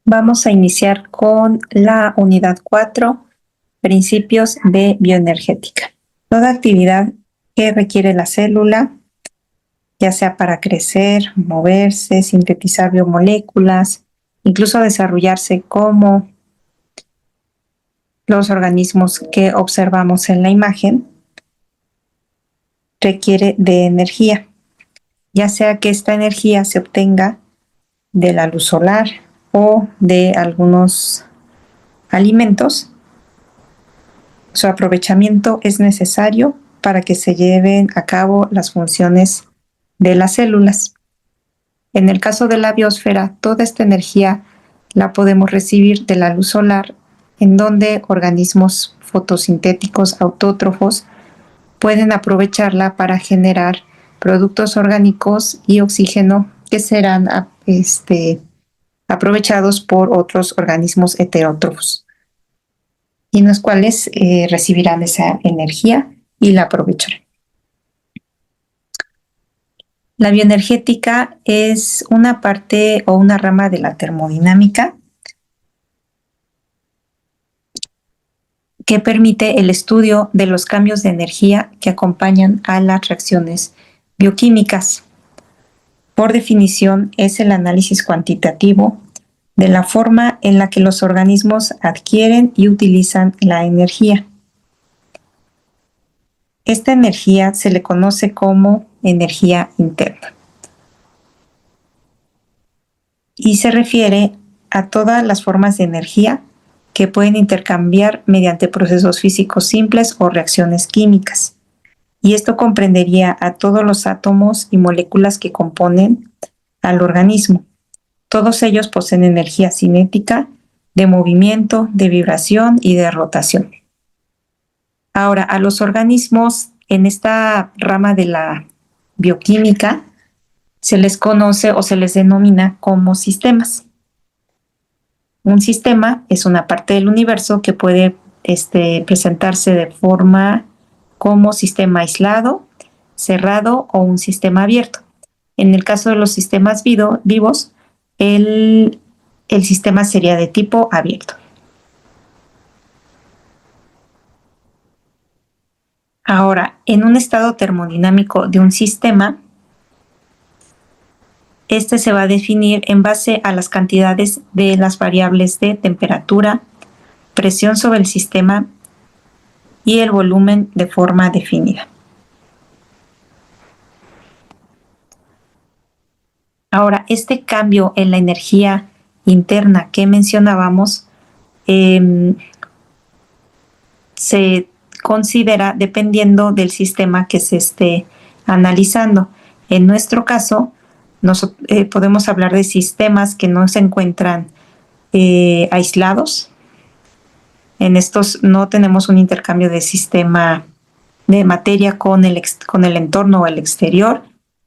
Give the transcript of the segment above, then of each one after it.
Vamos a iniciar con la unidad 4, principios de bioenergética. Toda actividad que requiere la célula, ya sea para crecer, moverse, sintetizar biomoléculas, incluso desarrollarse como los organismos que observamos en la imagen, requiere de energía, ya sea que esta energía se obtenga de la luz solar o de algunos alimentos. Su aprovechamiento es necesario para que se lleven a cabo las funciones de las células. En el caso de la biosfera, toda esta energía la podemos recibir de la luz solar, en donde organismos fotosintéticos autótrofos pueden aprovecharla para generar productos orgánicos y oxígeno que serán aprovechados por otros organismos heterótrofos, y los cuales recibirán esa energía y la aprovecharán. La bioenergética es una parte o una rama de la termodinámica que permite el estudio de los cambios de energía que acompañan a las reacciones bioquímicas. Por definición, es el análisis cuantitativo de la forma en la que los organismos adquieren y utilizan la energía. Esta energía se le conoce como energía interna y se refiere a todas las formas de energía que pueden intercambiar mediante procesos físicos simples o reacciones químicas. Y esto comprendería a todos los átomos y moléculas que componen al organismo. Todos ellos poseen energía cinética, de movimiento, de vibración y de rotación. Ahora, a los organismos en esta rama de la bioquímica se les conoce o se les denomina como sistemas. Un sistema es una parte del universo que puede presentarse de forma como sistema aislado, cerrado o un sistema abierto. En el caso de los sistemas vivos, el sistema sería de tipo abierto. Ahora, en un estado termodinámico de un sistema, este se va a definir en base a las cantidades de las variables de temperatura, presión sobre el sistema y el volumen de forma definida. Ahora, este cambio en la energía interna que mencionábamos se considera dependiendo del sistema que se esté analizando. En nuestro caso, podemos hablar de sistemas que no se encuentran aislados. En estos no tenemos un intercambio de sistema de materia con el entorno o el exterior,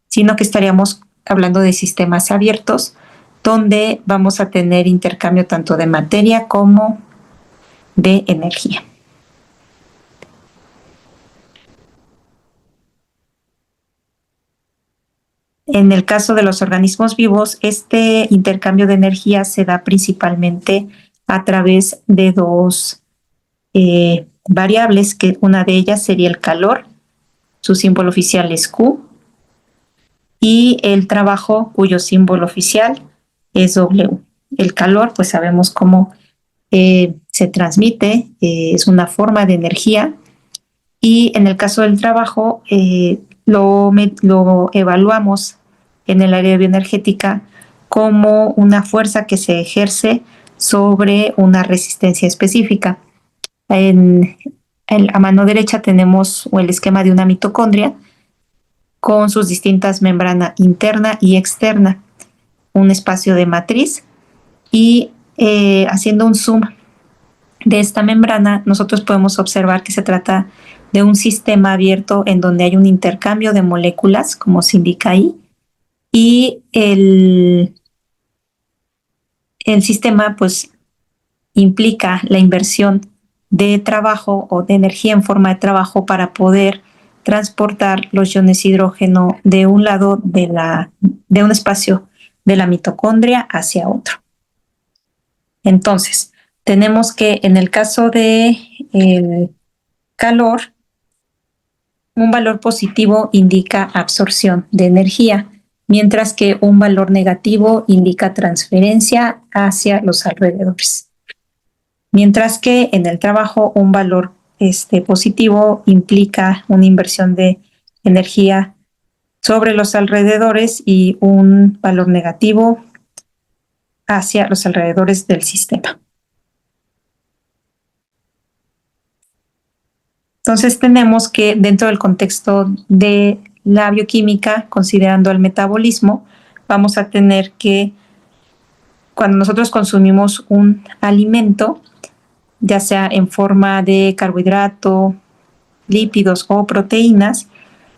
sino que estaríamos hablando de sistemas abiertos, donde vamos a tener intercambio tanto de materia como de energía. En el caso de los organismos vivos, este intercambio de energía se da principalmente a través de dos variables, que una de ellas sería el calor, su símbolo oficial es Q, y el trabajo, cuyo símbolo oficial es W. El calor, pues sabemos cómo se transmite, es una forma de energía, y en el caso del trabajo lo evaluamos en el área bioenergética como una fuerza que se ejerce sobre una resistencia específica. A mano derecha tenemos el esquema de una mitocondria con sus distintas membranas interna y externa, un espacio de matriz, y haciendo un zoom de esta membrana, nosotros podemos observar que se trata de un sistema abierto en donde hay un intercambio de moléculas, como se indica ahí, y el sistema pues implica la inversión de trabajo o de energía en forma de trabajo para poder transportar los iones hidrógeno de un lado de un espacio de la mitocondria hacia otro. Entonces, tenemos que en el caso de el calor, un valor positivo indica absorción de energía, mientras que un valor negativo indica transferencia hacia los alrededores. Mientras que en el trabajo un valor positivo implica una inversión de energía sobre los alrededores y un valor negativo hacia los alrededores del sistema. Entonces tenemos que dentro del contexto de la bioquímica, considerando el metabolismo, vamos a tener que cuando nosotros consumimos un alimento, ya sea en forma de carbohidrato, lípidos o proteínas,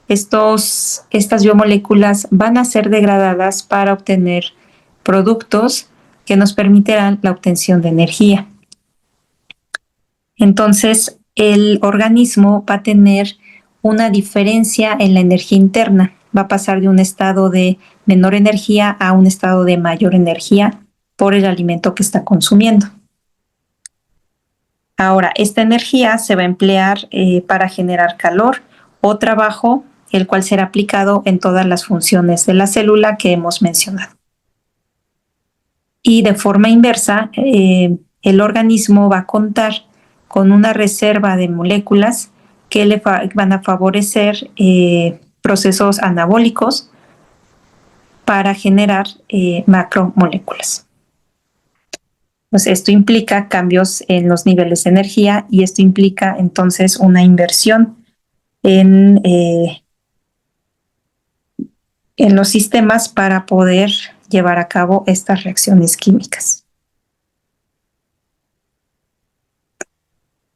estas biomoléculas van a ser degradadas para obtener productos que nos permitirán la obtención de energía. Entonces, el organismo va a tener una diferencia en la energía interna. Va a pasar de un estado de menor energía a un estado de mayor energía por el alimento que está consumiendo. Ahora, esta energía se va a emplear para generar calor o trabajo, el cual será aplicado en todas las funciones de la célula que hemos mencionado. Y de forma inversa, el organismo va a contar con una reserva de moléculas que le van a favorecer procesos anabólicos para generar macromoléculas. Pues esto implica cambios en los niveles de energía y esto implica entonces una inversión en los sistemas para poder llevar a cabo estas reacciones químicas.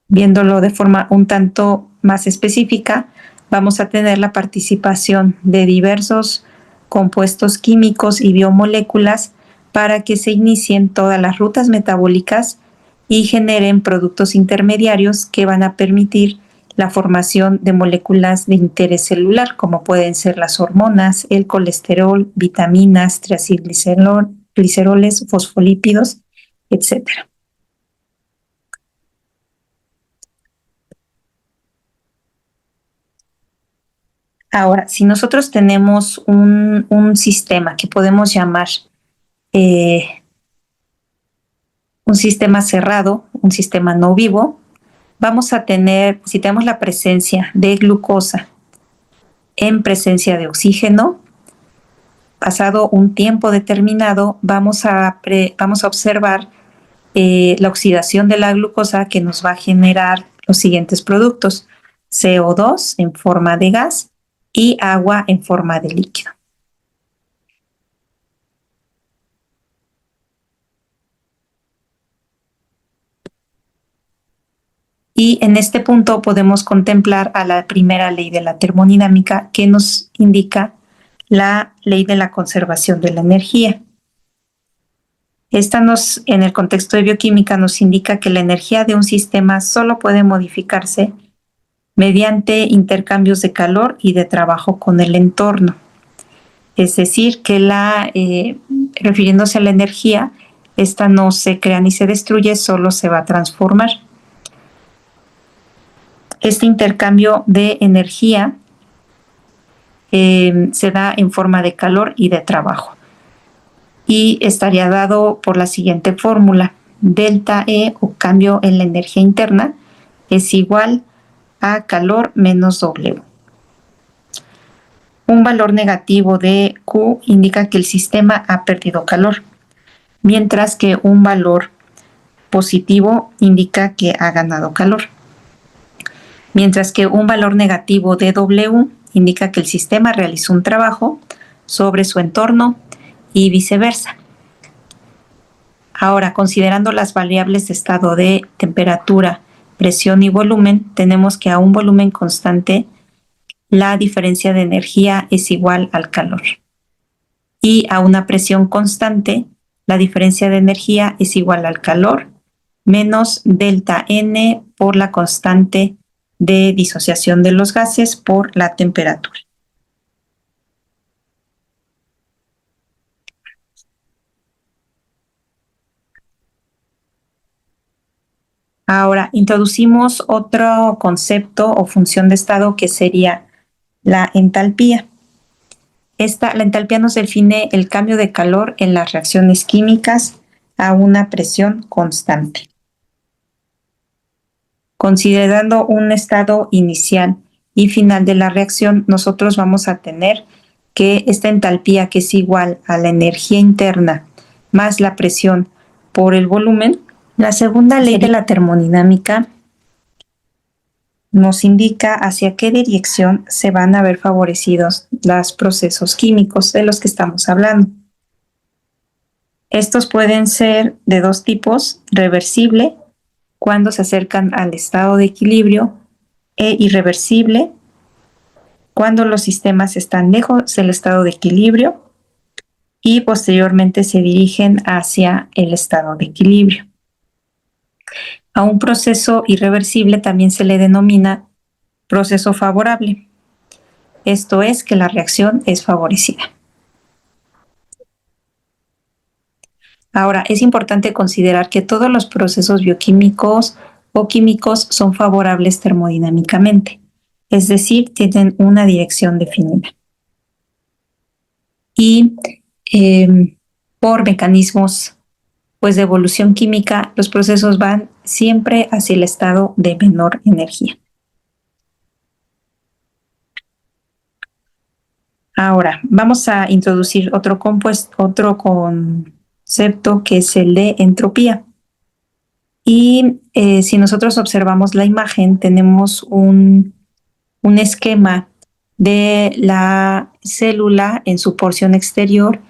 Viéndolo de forma un tanto más específica, vamos a tener la participación de diversos compuestos químicos y biomoléculas para que se inicien todas las rutas metabólicas y generen productos intermediarios que van a permitir la formación de moléculas de interés celular, como pueden ser las hormonas, el colesterol, vitaminas, triacilgliceroles, fosfolípidos, etc. Ahora, si nosotros tenemos un sistema que podemos llamar un sistema cerrado, un sistema no vivo, vamos a tener, si tenemos la presencia de glucosa en presencia de oxígeno, pasado un tiempo determinado, vamos a observar la oxidación de la glucosa que nos va a generar los siguientes productos: CO2 en forma de gas y agua en forma de líquido. Y en este punto podemos contemplar a la primera ley de la termodinámica que nos indica la ley de la conservación de la energía. Esta en el contexto de bioquímica nos indica que la energía de un sistema solo puede modificarse mediante intercambios de calor y de trabajo con el entorno. Es decir, que refiriéndose a la energía, esta no se crea ni se destruye, solo se va a transformar. Este intercambio de energía se da en forma de calor y de trabajo. Y estaría dado por la siguiente fórmula: delta E, o cambio en la energía interna, es igual a calor menos W. Un valor negativo de Q indica que el sistema ha perdido calor, mientras que un valor positivo indica que ha ganado calor. Mientras que un valor negativo de W indica que el sistema realizó un trabajo sobre su entorno y viceversa. Ahora, considerando las variables de estado de temperatura, presión y volumen, tenemos que a un volumen constante la diferencia de energía es igual al calor. Y a una presión constante, la diferencia de energía es igual al calor menos delta N por la constante de disociación de los gases por la temperatura. Ahora, introducimos otro concepto o función de estado que sería la entalpía. La entalpía nos define el cambio de calor en las reacciones químicas a una presión constante. Considerando un estado inicial y final de la reacción, nosotros vamos a tener que esta entalpía, que es igual a la energía interna más la presión por el volumen. La segunda ley de la termodinámica nos indica hacia qué dirección se van a ver favorecidos los procesos químicos de los que estamos hablando. Estos pueden ser de dos tipos: reversible, cuando se acercan al estado de equilibrio, e irreversible, cuando los sistemas están lejos del estado de equilibrio y posteriormente se dirigen hacia el estado de equilibrio. A un proceso irreversible también se le denomina proceso favorable. Esto es que la reacción es favorecida. Ahora, es importante considerar que todos los procesos bioquímicos o químicos son favorables termodinámicamente, es decir, tienen una dirección definida. Y por mecanismos de evolución química, los procesos van siempre hacia el estado de menor energía. Ahora, vamos a introducir otro concepto, que es el de entropía. Y si nosotros observamos la imagen, tenemos un esquema de la célula en su porción exterior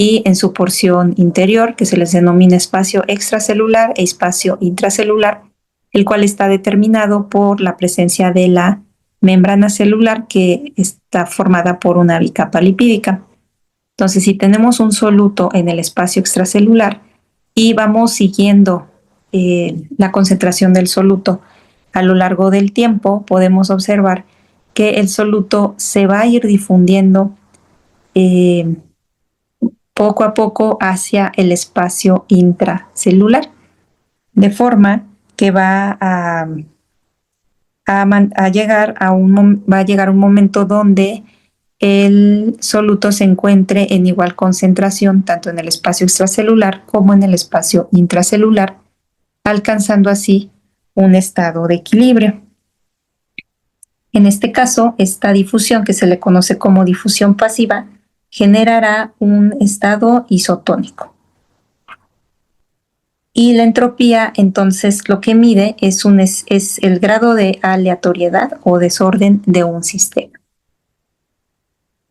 y en su porción interior, que se les denomina espacio extracelular e espacio intracelular, el cual está determinado por la presencia de la membrana celular, que está formada por una bicapa lipídica. Entonces, si tenemos un soluto en el espacio extracelular y vamos siguiendo la concentración del soluto a lo largo del tiempo, podemos observar que el soluto se va a ir difundiendo poco a poco hacia el espacio intracelular, de forma que va a llegar un momento donde el soluto se encuentre en igual concentración tanto en el espacio extracelular como en el espacio intracelular, alcanzando así un estado de equilibrio. En este caso, esta difusión, que se le conoce como difusión pasiva, generará un estado isotónico. Y la entropía, entonces, lo que mide es el grado de aleatoriedad o desorden de un sistema,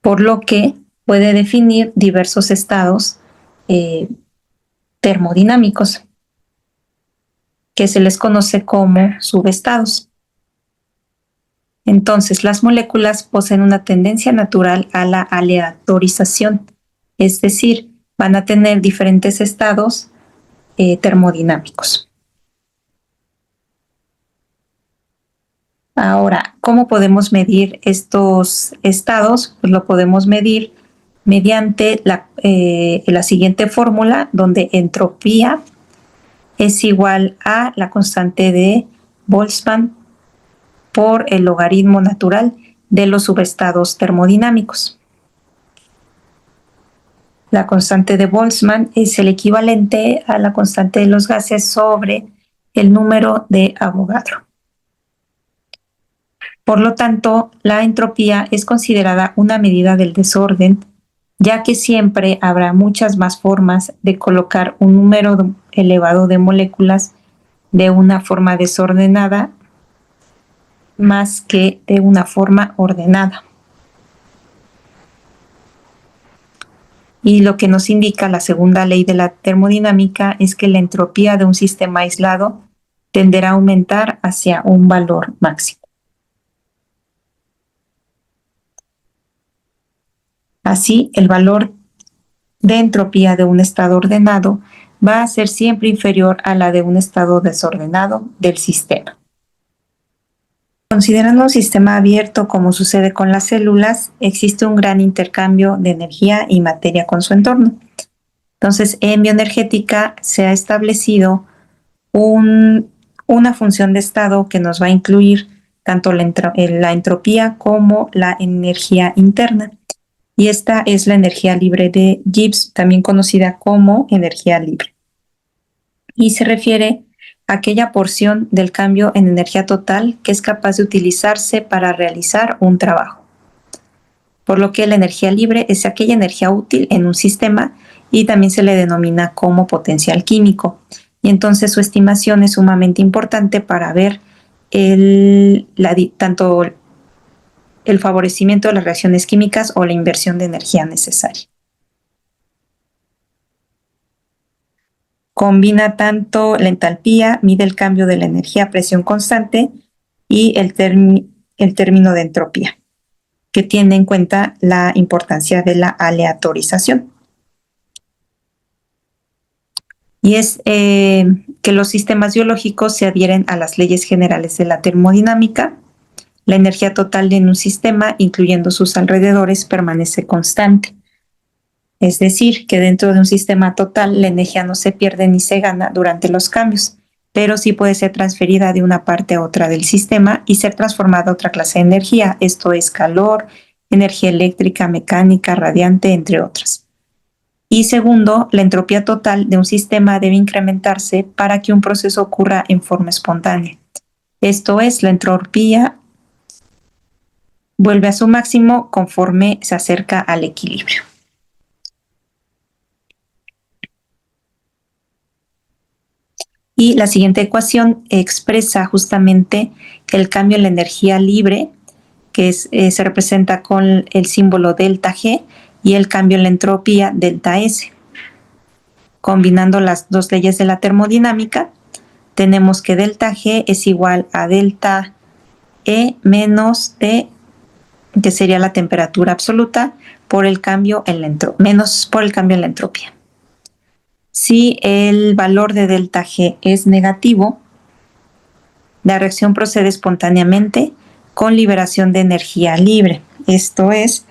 por lo que puede definir diversos estados termodinámicos, que se les conoce como subestados. Entonces, las moléculas poseen una tendencia natural a la aleatorización, es decir, van a tener diferentes estados termodinámicos. Ahora, ¿cómo podemos medir estos estados? Pues lo podemos medir mediante la siguiente fórmula, donde entropía es igual a la constante de Boltzmann por el logaritmo natural de los subestados termodinámicos. La constante de Boltzmann es el equivalente a la constante de los gases sobre el número de Avogadro. Por lo tanto, la entropía es considerada una medida del desorden, ya que siempre habrá muchas más formas de colocar un número elevado de moléculas de una forma desordenada más que de una forma ordenada. Y lo que nos indica la segunda ley de la termodinámica es que la entropía de un sistema aislado tenderá a aumentar hacia un valor máximo. Así, el valor de entropía de un estado ordenado va a ser siempre inferior a la de un estado desordenado del sistema. Considerando un sistema abierto, como sucede con las células, existe un gran intercambio de energía y materia con su entorno. Entonces, en bioenergética se ha establecido un una función de estado que nos va a incluir tanto la entropía como la energía interna. Y esta es la energía libre de Gibbs, también conocida como energía libre. Y se refiere a aquella porción del cambio en energía total que es capaz de utilizarse para realizar un trabajo. Por lo que la energía libre es aquella energía útil en un sistema y también se le denomina como potencial químico. Y entonces su estimación es sumamente importante para ver tanto el favorecimiento de las reacciones químicas o la inversión de energía necesaria. Combina tanto la entalpía, mide el cambio de la energía a presión constante y el término de entropía, que tiene en cuenta la importancia de la aleatorización. Y es que los sistemas biológicos se adhieren a las leyes generales de la termodinámica. La energía total de un sistema, incluyendo sus alrededores, permanece constante. Es decir, que dentro de un sistema total la energía no se pierde ni se gana durante los cambios, pero sí puede ser transferida de una parte a otra del sistema y ser transformada a otra clase de energía. Esto es calor, energía eléctrica, mecánica, radiante, entre otras. Y segundo, la entropía total de un sistema debe incrementarse para que un proceso ocurra en forma espontánea. Esto es, la entropía vuelve a su máximo conforme se acerca al equilibrio. Y la siguiente ecuación expresa justamente el cambio en la energía libre, que se representa con el símbolo delta G, y el cambio en la entropía delta S. Combinando las dos leyes de la termodinámica, tenemos que delta G es igual a delta E menos T, que sería la temperatura absoluta, por el cambio en la menos por el cambio en la entropía. Si el valor de delta G es negativo, la reacción procede espontáneamente con liberación de energía libre. Esto es,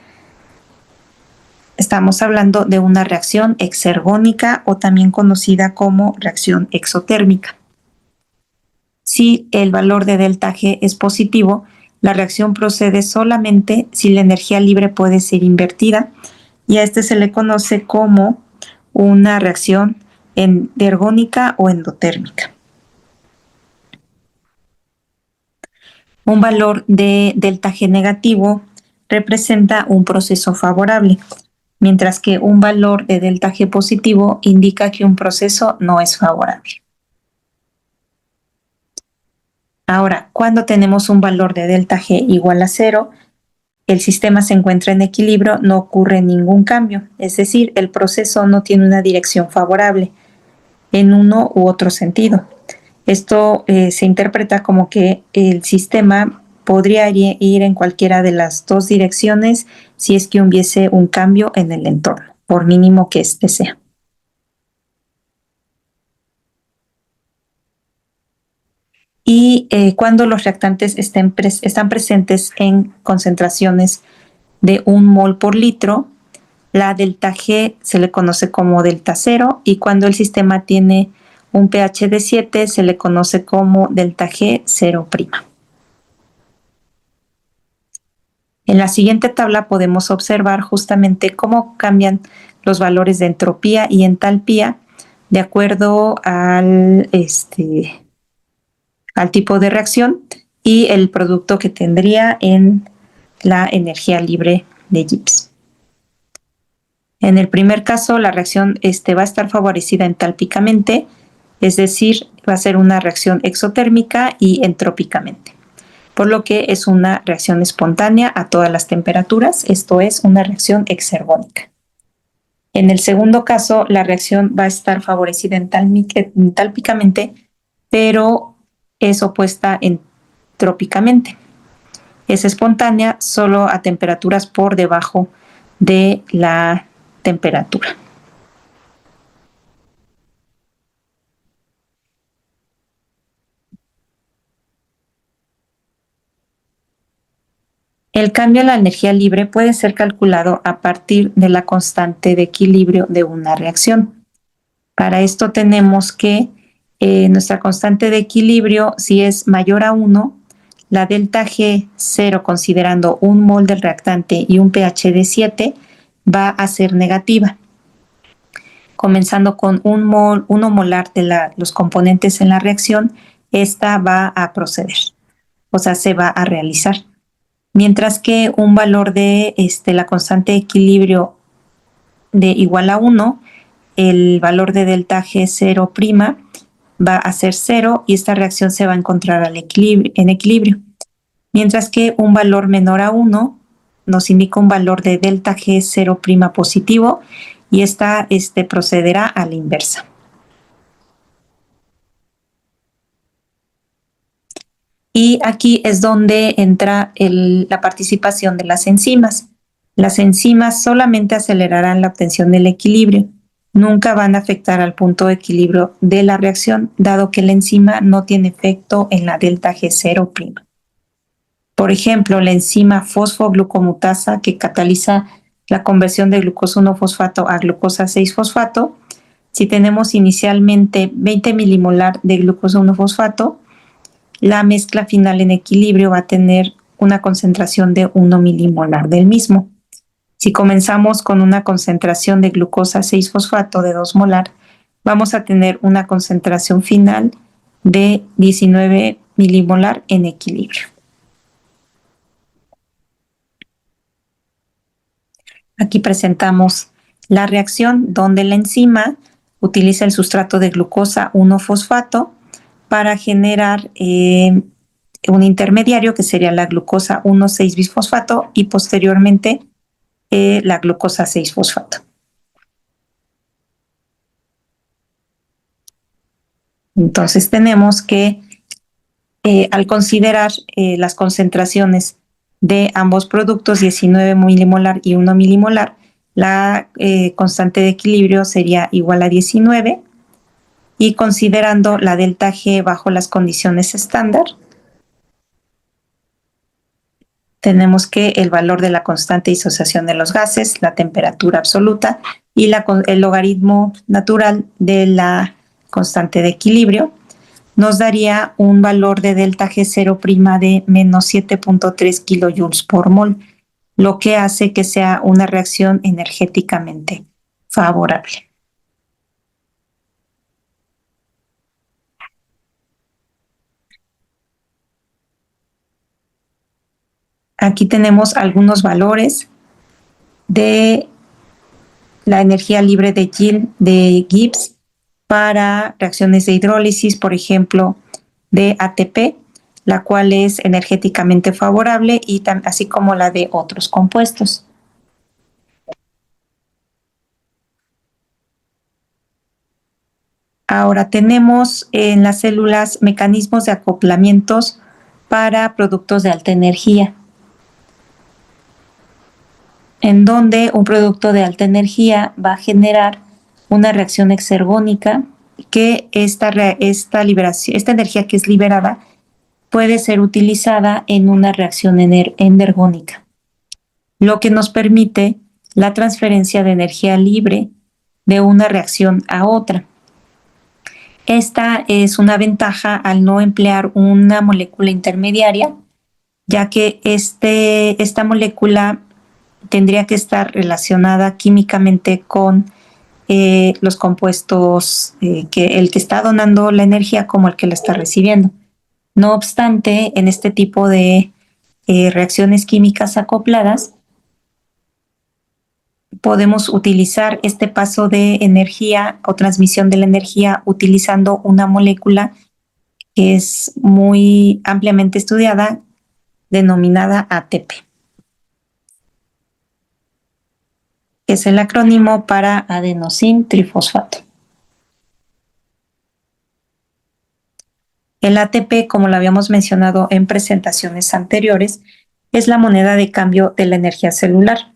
estamos hablando de una reacción exergónica o también conocida como reacción exotérmica. Si el valor de delta G es positivo, la reacción procede solamente si la energía libre puede ser invertida, y a este se le conoce como una reacción ergónica o endotérmica. Un valor de delta G negativo representa un proceso favorable, mientras que un valor de delta G positivo indica que un proceso no es favorable. Ahora, cuando tenemos un valor de delta G igual a 0, el sistema se encuentra en equilibrio, no ocurre ningún cambio, es decir, el proceso no tiene una dirección favorable en uno u otro sentido. Esto se interpreta como que el sistema podría ir en cualquiera de las dos direcciones si es que hubiese un cambio en el entorno, por mínimo que éste sea. Y cuando los reactantes están presentes en concentraciones de 1 mol por litro, la delta G se le conoce como delta 0, y cuando el sistema tiene un pH de 7 se le conoce como delta G 0'. En la siguiente tabla podemos observar justamente cómo cambian los valores de entropía y entalpía de acuerdo al tipo de reacción y el producto que tendría en la energía libre de Gibbs. En el primer caso, la reacción va a estar favorecida entálpicamente, es decir, va a ser una reacción exotérmica y entrópicamente, por lo que es una reacción espontánea a todas las temperaturas, esto es una reacción exergónica. En el segundo caso, la reacción va a estar favorecida entálpicamente, pero es opuesta entrópicamente. Es espontánea solo a temperaturas por debajo de la temperatura. El cambio en la energía libre puede ser calculado a partir de la constante de equilibrio de una reacción. Para esto tenemos que nuestra constante de equilibrio, si es mayor a 1, la delta G0, considerando un mol del reactante y un pH de 7, va a ser negativa. Comenzando con 1 molar de los componentes en la reacción, esta va a proceder, o sea, se va a realizar. Mientras que un valor de la constante de equilibrio de igual a 1, el valor de delta G0' va a ser 0 y esta reacción se va a encontrar en equilibrio. Mientras que un valor menor a 1 nos indica un valor de delta G0' positivo y esta procederá a la inversa. Y aquí es donde entra la participación de las enzimas. Las enzimas solamente acelerarán la obtención del equilibrio. Nunca van a afectar al punto de equilibrio de la reacción, dado que la enzima no tiene efecto en la delta G0'. Por ejemplo, la enzima fosfoglucomutasa, que cataliza la conversión de glucosa 1-fosfato a glucosa 6-fosfato, si tenemos inicialmente 20 milimolar de glucosa 1-fosfato, la mezcla final en equilibrio va a tener una concentración de 1 milimolar del mismo. Si comenzamos con una concentración de glucosa 6-fosfato de 2 molar, vamos a tener una concentración final de 19 milimolar en equilibrio. Aquí presentamos la reacción donde la enzima utiliza el sustrato de glucosa 1-fosfato para generar un intermediario que sería la glucosa 1,6-bisfosfato y posteriormente la glucosa 6-fosfato. Entonces tenemos que al considerar las concentraciones de ambos productos, 19 milimolar y 1 milimolar, la constante de equilibrio sería igual a 19 y considerando la delta G bajo las condiciones estándar, tenemos que el valor de la constante de disociación de los gases, la temperatura absoluta y el logaritmo natural de la constante de equilibrio nos daría un valor de delta G0' de menos 7.3 kilojoules por mol, lo que hace que sea una reacción energéticamente favorable. Aquí tenemos algunos valores de la energía libre de Gibbs para reacciones de hidrólisis, por ejemplo, de ATP, la cual es energéticamente favorable, y así como la de otros compuestos. Ahora tenemos en las células mecanismos de acoplamientos para productos de alta energía, en donde un producto de alta energía va a generar una reacción exergónica que esta energía que es liberada puede ser utilizada en una reacción endergónica, lo que nos permite la transferencia de energía libre de una reacción a otra. Esta es una ventaja al no emplear una molécula intermediaria, ya que esta molécula tendría que estar relacionada químicamente con los compuestos, el que está donando la energía como el que la está recibiendo. No obstante, en este tipo de reacciones químicas acopladas, podemos utilizar este paso de energía o transmisión de la energía utilizando una molécula que es muy ampliamente estudiada, denominada ATP. Es el acrónimo para adenosín trifosfato. El ATP, como lo habíamos mencionado en presentaciones anteriores, es la moneda de cambio de la energía celular.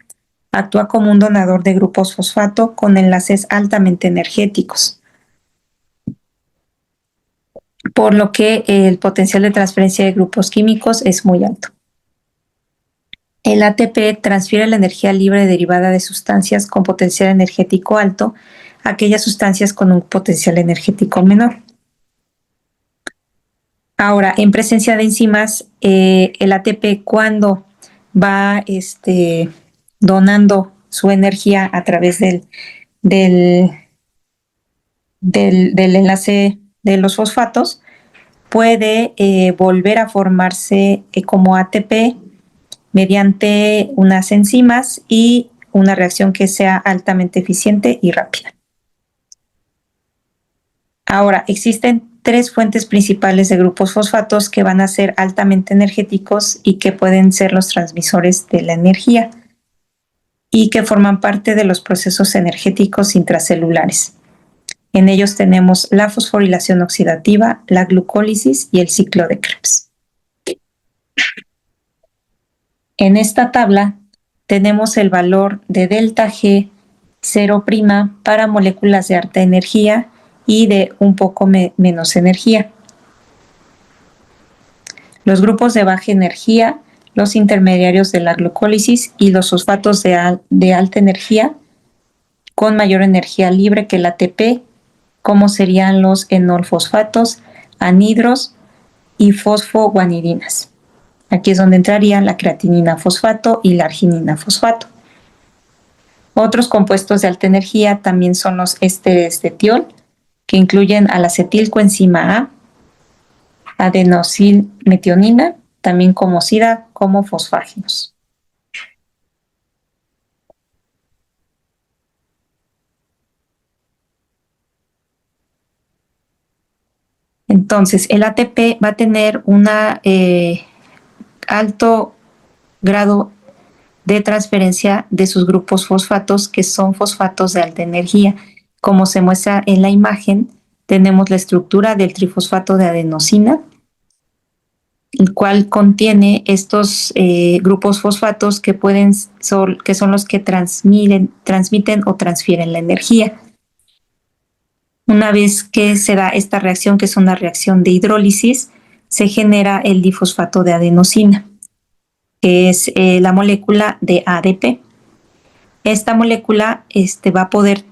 Actúa como un donador de grupos fosfato con enlaces altamente energéticos, por lo que el potencial de transferencia de grupos químicos es muy alto. El ATP transfiere la energía libre derivada de sustancias con potencial energético alto a aquellas sustancias con un potencial energético menor. Ahora, en presencia de enzimas, el ATP cuando va donando su energía a través del, del enlace de los fosfatos, puede volver a formarse como ATP mediante unas enzimas y una reacción que sea altamente eficiente y rápida. Ahora, existen tres fuentes principales de grupos fosfatos que van a ser altamente energéticos y que pueden ser los transmisores de la energía y que forman parte de los procesos energéticos intracelulares. En ellos tenemos la fosforilación oxidativa, la glucólisis y el ciclo de Krebs. En esta tabla tenemos el valor de delta G 0' para moléculas de alta energía y de un poco menos energía. Los grupos de baja energía, los intermediarios de la glucólisis y los fosfatos de alta energía con mayor energía libre que el ATP, como serían los enolfosfatos, anhidros y fosfoguanidinas. Aquí es donde entrarían la creatinina fosfato y la arginina fosfato. Otros compuestos de alta energía también son los ésteres de tiol, que incluyen a la acetilcoenzima A, adenosilmetionina, también conocida como fosfáginos. Entonces, el ATP va a tener un alto grado de transferencia de sus grupos fosfatos, que son fosfatos de alta energía. Como se muestra en la imagen, tenemos la estructura del trifosfato de adenosina, el cual contiene estos grupos fosfatos que son los que transmiten o transfieren la energía. Una vez que se da esta reacción, que es una reacción de hidrólisis, se genera el difosfato de adenosina, que es la molécula de ADP. Esta molécula va a poder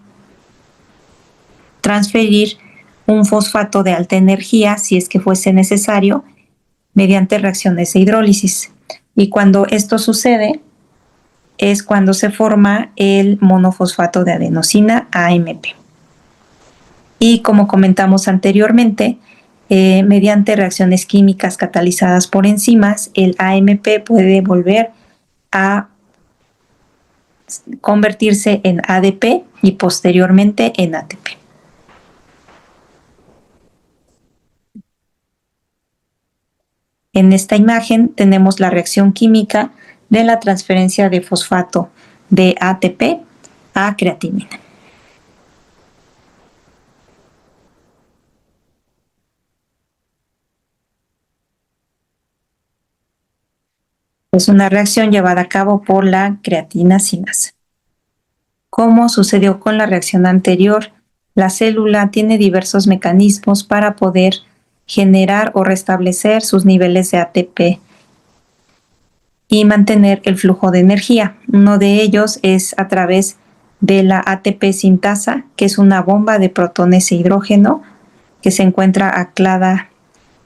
transferir un fosfato de alta energía, si es que fuese necesario, mediante reacciones de hidrólisis. Y cuando esto sucede, es cuando se forma el monofosfato de adenosina, AMP. Y como comentamos anteriormente, mediante reacciones químicas catalizadas por enzimas, el AMP puede volver a convertirse en ADP y posteriormente en ATP. En esta imagen tenemos la reacción química de la transferencia de fosfato de ATP a creatinina. Es una reacción llevada a cabo por la creatina sinasa. Como sucedió con la reacción anterior, la célula tiene diversos mecanismos para poder generar o restablecer sus niveles de ATP y mantener el flujo de energía. Uno de ellos es a través de la ATP sintasa, que es una bomba de protones e hidrógeno que se encuentra anclada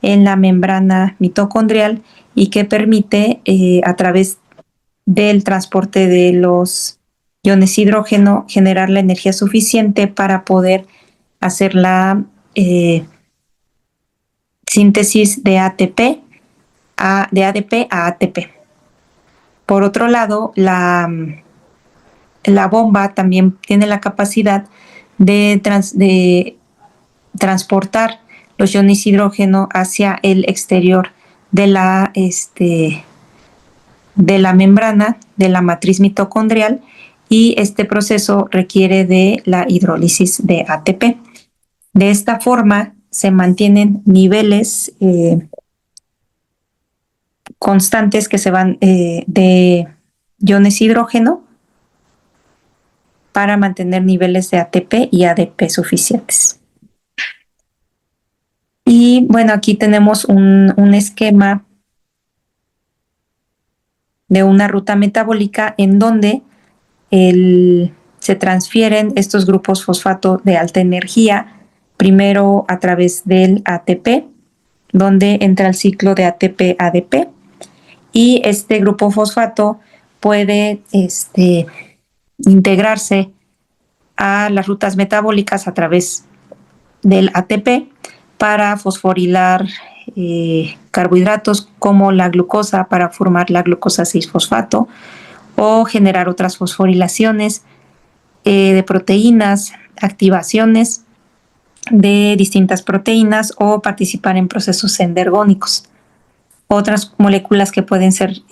en la membrana mitocondrial y que permite a través del transporte de los iones hidrógeno generar la energía suficiente para poder hacer la síntesis de ATP de ADP a ATP. Por otro lado, la bomba también tiene la capacidad de transportar los iones hidrógeno hacia el exterior de la membrana de la matriz mitocondrial, y este proceso requiere de la hidrólisis de ATP. De esta forma se mantienen niveles constantes que se van de iones hidrógeno para mantener niveles de ATP y ADP suficientes. Y bueno, aquí tenemos un esquema de una ruta metabólica en donde se transfieren estos grupos fosfato de alta energía, primero a través del ATP, donde entra el ciclo de ATP-ADP, y este grupo fosfato puede integrarse a las rutas metabólicas a través del ATP para fosforilar carbohidratos como la glucosa para formar la glucosa 6-fosfato, o generar otras fosforilaciones de proteínas, activaciones de distintas proteínas, o participar en procesos endergónicos. Otras moléculas que pueden ser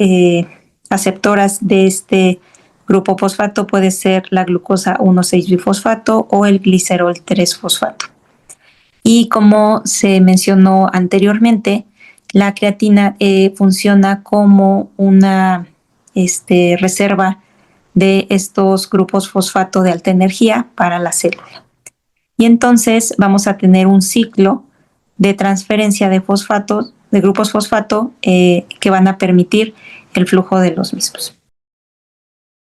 aceptoras de este grupo fosfato puede ser la glucosa 1,6-bifosfato o el glicerol 3-fosfato. Y como se mencionó anteriormente, la creatina funciona como una reserva de estos grupos fosfato de alta energía para la célula. Y entonces vamos a tener un ciclo de transferencia de fosfatos, de grupos fosfato, que van a permitir el flujo de los mismos.